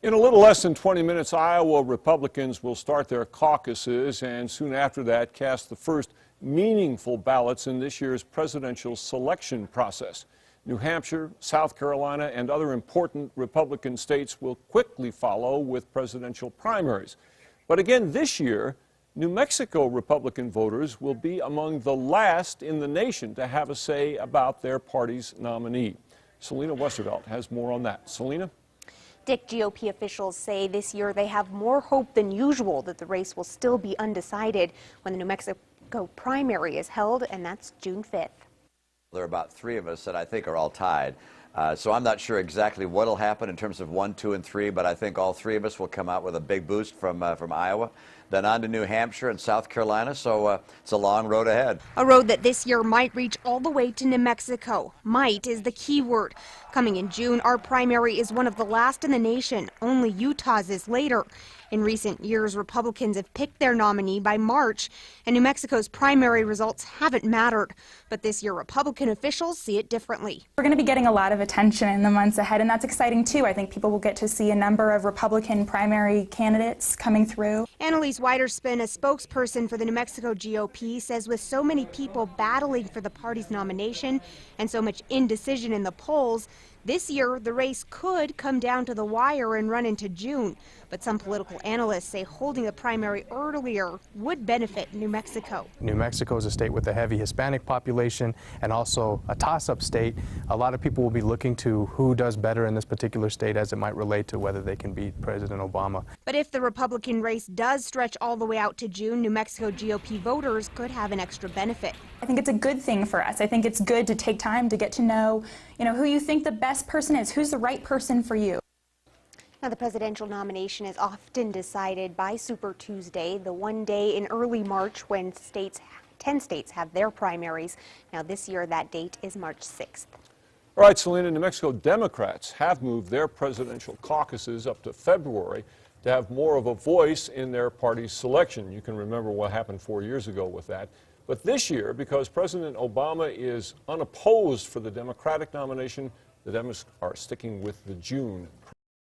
In a little less than 20 minutes, Iowa Republicans will start their caucuses and soon after that cast the first meaningful ballots in this year's presidential selection process. New Hampshire, South Carolina, and other important Republican states will quickly follow with presidential primaries. But again this year, New Mexico Republican voters will be among the last in the nation to have a say about their party's nominee. Selena Westervelt has more on that. Selena? Dick, GOP officials say this year they have more hope than usual that the race will still be undecided when the New Mexico primary is held, and that's June 5th. There are about 3 of us that I think are all tied. So I'm not sure exactly what will happen in terms of 1, 2, and 3, but I think all 3 of us will come out with a big boost from Iowa. Then on to New Hampshire and South Carolina, so it's a long road ahead. A road that this year might reach all the way to New Mexico. Might is the key word. Coming in June, our primary is one of the last in the nation. Only Utah's is later. In recent years, Republicans have picked their nominee by March, and New Mexico's primary results haven't mattered. But this year, Republican officials see it differently. We're going to be getting a lot of attention in the months ahead, and that's exciting too. I think people will get to see a number of Republican primary candidates coming through. Annalise Widerspoon, a spokesperson for the New Mexico GOP, says with so many people battling for the party's nomination and so much indecision in the polls, this year, the race could come down to the wire and run into June. But some political analysts say holding the primary earlier would benefit New Mexico. New Mexico is a state with a heavy Hispanic population and also a toss-up state. A lot of people will be looking to who does better in this particular state as it might relate to whether they can beat President Obama. But if the Republican race does stretch all the way out to June, New Mexico GOP voters could have an extra benefit. I think it's a good thing for us. I think it's good to take time to get to know, who you think the best person is, who's the right person for you. Now, the presidential nomination is often decided by Super Tuesday, the one day in early March when 10 states have their primaries. Now, this year, that date is March 6th. All right, Selena, New Mexico Democrats have moved their presidential caucuses up to February to have more of a voice in their party's selection. You can remember what happened 4 years ago with that. But this year, because President Obama is unopposed for the Democratic nomination, the Dems are sticking with the June